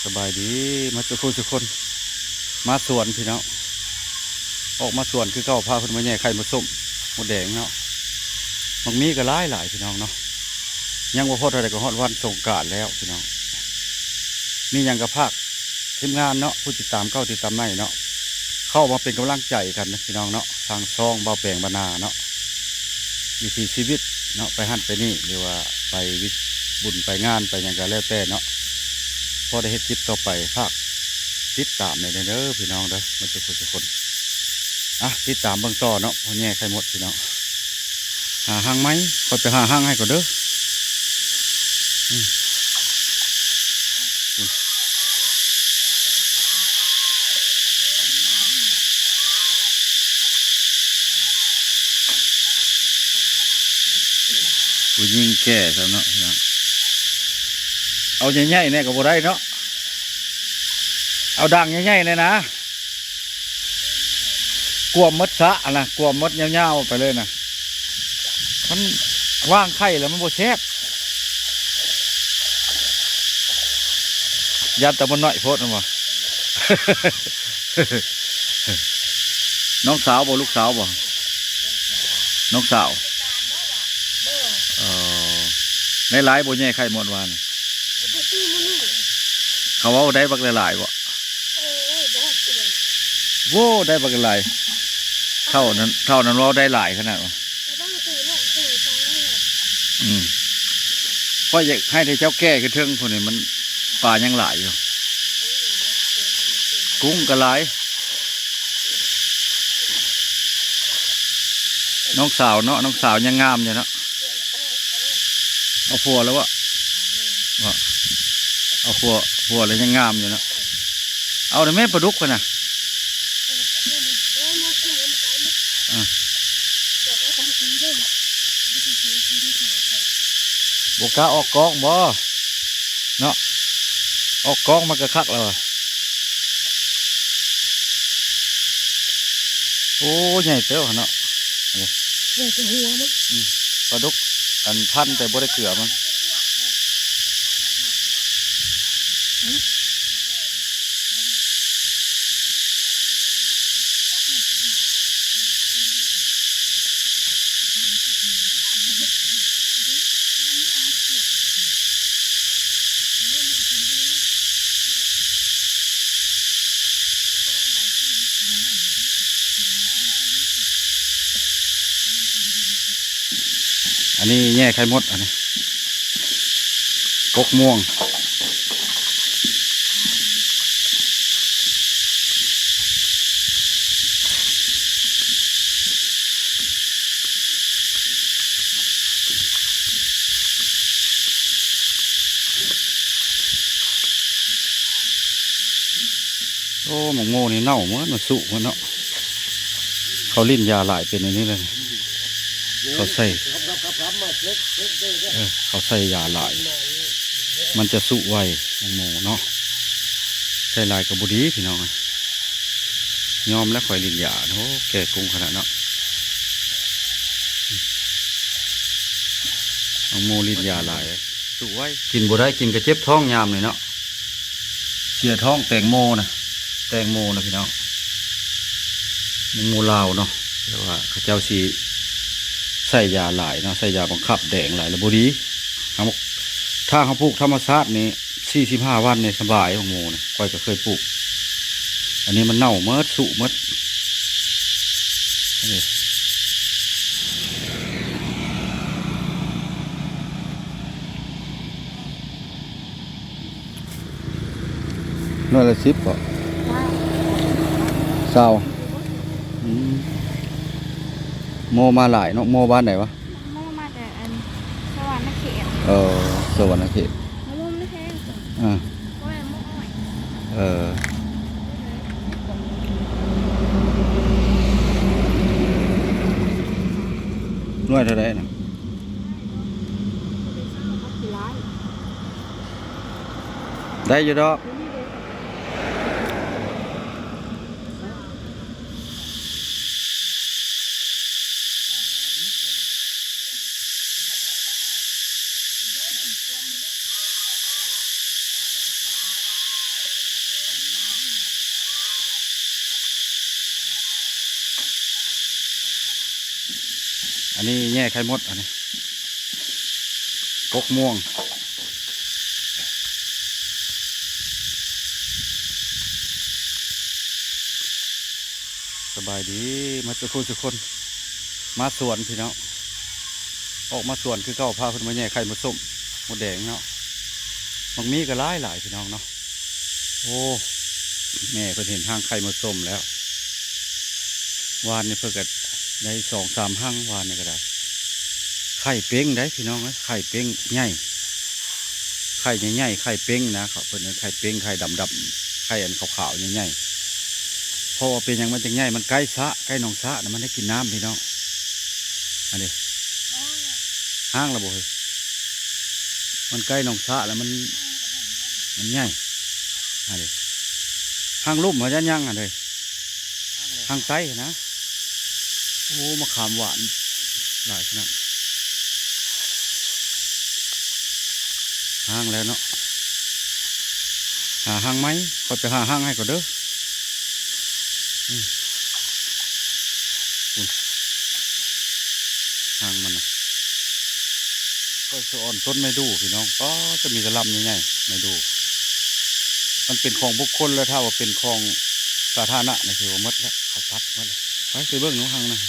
สบายดีมาทุกคนมาสวนพี่น้องออกมาสวนคือเก้าพาคนมาแย่ไข่มาส้มหมดแดงเนาะมันมีก็หลายพี่น้องเนาะยังว่าพออะไรก็ฮอดวันสงกรานต์แล้วพี่น้องมียังกับภาคทีมงานเนาะผู้ติดตามเข้าติดตามในเนาะเข้ามาเป็นกำลังใจกันนะพี่น้องเนาะทางซองเบาแปลงบรรณาเนาะวิถีชีวิตเนาะไปหั่นไปนี่หรือว่าไปวิบุญไปงานไปยังก็แล้วแต่เนาะพอได้เฮ็ดคลิปต่อไปภาคติดตามในเด้อพี่น้องเด้อมาทุกคนติดตามเบื้องต่อเนาะพอแง่ใครหมดพี่น้องหาห้างไหมก็ไปหาห้างให้ก่อนเด้อผู้ยิงแก่ซะเนาะพี่น้องเอาใหญ่ๆเนี่ยก็บ่ได้เนาะเอาดังใหญ่ๆเลยนะกลัวมดซะนะกลัวมดเงาๆไปเลยนะมันว่างไข่แล้วมันโบแซ่บยัดแต่มันหน่อยโพดนะบ่ น้องสาวบ่ลูกสาวบ่น้องสาวในหลายบ่แย่ไข่หมดวานเขาว่าได้บักหลายบ่โว้ได้บักหลายเท่านั้นเราได้หลายขนาดวะก็อยากให้เจ้าแก่กระเทิงพวกนี้มันปลายังหลายอยู่กุ้งก็หลายน้องสาวเนาะน้องสาวยังงามอยู่เนาะเอาผัวแล้ววะเอาผัวแล้วยังงามอยู่เนาะเอาแต่แม่ปลาดุกกันนะบกล้าออกกองบ่เนาะออกกองมันก็คักแล้วโอ้ใหญ่เต้าเนาะปลาดุกอันพันแต่บ่ได้เกลือมันอันนี้แง่ไข่มดอันนี้กกม่วงโอ้หมกโม่นี่เน่าเหมือนมันสุมันเนาะเขาลิ้นยาหลายเป็นอย่างนี้เลยเขาใส่เขาใส่ยาหลายมันจะสุไวหมกโม่เนาะใส่ลายกระบุดีพี่น้องยอมแล้วคอยลิ้นยาโอ้แก่กุ้งขนาดเนาะหมกโม่ลิ้นยาหลายสุไวกินบุได้กินกระเจ็บท้องยามเลยเนาะเสียท้องแตงโมนะพี่น้องหมกโม่ลาวเนาะแต่ว่าข้าเจ้าสีใส่ยาหลายเนาะใส่ยาบังคับแดงหลายแล้วบุรีถ้าเขาปลูกธรรมชาตินี่45 วันเนี่ยสบายของโมนะค่อยก็เคยปลูกอันนี้มันเน่าเมื่อสุเมื่อน่าจะ10ป่ะเศร้าโมมาหลายเนาะโมบ้านไหนวะโมมาแต่อันสวรรค์เขตสวรรค์เขตโมไม่แพงโมอ้อยหน่วยเท่าไรนะได้อยู่ดอก อันนี้แย่ไข่มดอันนี้กกม่วงสบายดีมาสุขุสุคนมาสวนพี่น้องออกมาสวนคือเก้าพาเพิ่นมาแย่ไข่มดส้มมดแดงเนาะบางมีก็หลายพี่น้องเนาะโอ้แม่เพิ่นเห็นห้างไข่มดส้มแล้ววานนี่เพิ่นก็ได้2-3ห้างวานนี่ก็ได้ไข่เป้งได้พี่น้องไข่เป้งใหญ่ไข่ใหญ่ๆไข่เป้งนะครับเพิ่นไข่เป้งไข่ดำๆไข่อันขาวๆใหญ่ๆเพราะว่าเป็นอย่างมันจังใหญ่มันใกล้สะใกล้หนองสะนะมันได้กินน้ำพี่น้องอันนี้ห้างระบบมันใกล้หนองสะแล้วมันใหญ่อันนี้ห้างลุ่มเหมือนยันยังอันเลยห้างไต้นะโอ้มะขามหวานหลายขนาดห้างแล้วเนาะหาห้างไหมก็จะหาห้างให้ก่อนเด้อห้างมันนะก็จะอ่อนต้นไม่ดูพี่น้องก็จะมีกระลำใหญ่ๆไม่ดูมันเป็นของบุคคลแล้วถ้าว่าเป็นของสาธารณะนะคือว่ามัดแล้วเขาตัดมัดแล้วไปเบื้องหนูห้างนะ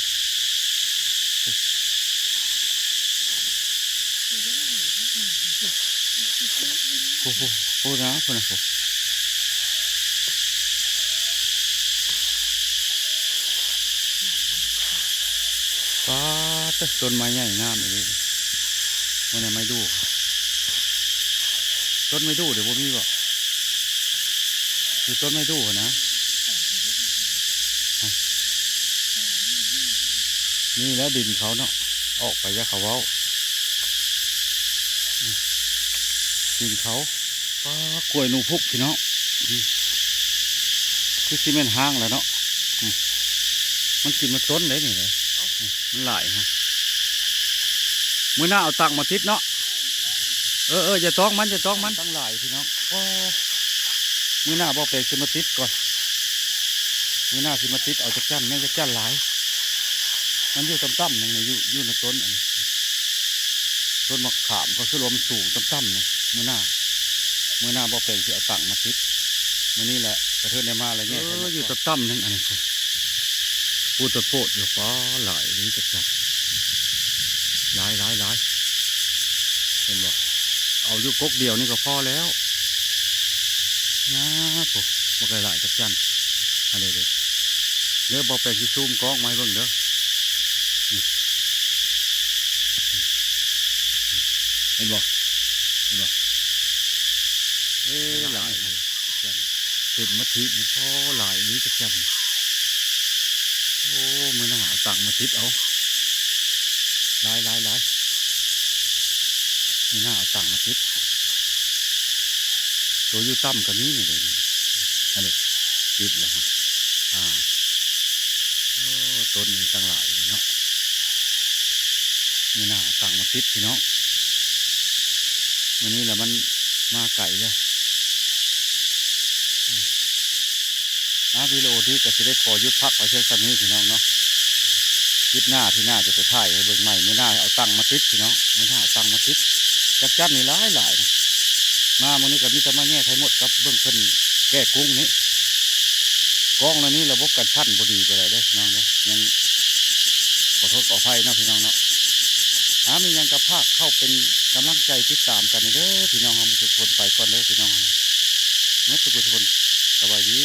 โอ้โหโอ้นะคนนะโอ้ป้าต้นไม้ใหญ่งามเลยมันไม่ดูต้นไม่ดูเดี๋ยวพวกนี้บอกคือต้นไม่ดูนะนี่แล้วดินเขาเนาะออกไปยะเขาเว้าดินเขาก็กล้วยนูพุกพี่น้องคือซีเมนต์ห้างแล้วเนาะมันกินมาต้นเลยนี่เลยมันหลายฮะมื้อหน้าเอาตังมาทิศเนาะอย่าต้องมันตั้งหลายพี่น้องมื้อหน้าบอกไปสิมาติดก่อนมื้อหน้าสิมาติดเอาจักจั่นแม่จักจั่นหลายมันอยู่ต่ำๆนึงอยู่ในต้นอันนี้ต้นมะขามก็คือรวมสูงต่ำๆนะมื้อหน้าบอกไปสิเอาตังมาติดมื้อนี้แหละกระเทือนได้มาอะไรเงี้ยอยู่ต่ำๆนึงอันนี้ปูตะโปดอยู่ป้อหลายนี่จักจั่นหลายเห็นบ่เอาอยู่กกเดียวนี่ก็พอแล้วนะปุ๊บมาไกลหลายจักจันอะไรเลยเดี๋ยวบอกไปที่ซูมกล้องไม้เบิ่งเด้อเห็นบ่หลายจักจันเป็นมัทินี่พอหลายนี้จักจันโอ้มือหน้าเอาตังมาติดเอาหลายมือหน้าเอาตังมาติดตัวยูตั้มกันนี้นี่เลยอันนี้ติดแล้วฮะต้นนี้ตั้งหลายเนาะนี่น่าตั้งมาติดพี่น้องวันนี้แหละมันมาไก่เลยวิดีโอที่จะได้ขอยุดพักไว้เช่นนี้พี่น้องเนาะยุดหน้าที่หน้าจะไปถ่ายให้เบิ่งใหม่ไม่น่าเอาตังมาติดพี่น้องไม่น่าเอาตังมาติดจักจันนี่หลายมาวันนี้กับนี่จะมาแง่ไข่หมดครับเบื้องขึ้นแก้กุ้งนี้กล้องแล้วนี้ระบบกันชั้นบดีไปเลยเด้อพี่น้องเด้อยังขอโทษขออภัยนะพี่น้องเนาะมียังกระพากเข้าเป็นกำลังใจติดตามกันเด้อพี่น้องทุกคนไปก่อนเด้อพี่น้องเมื่อทุกคนสบายดี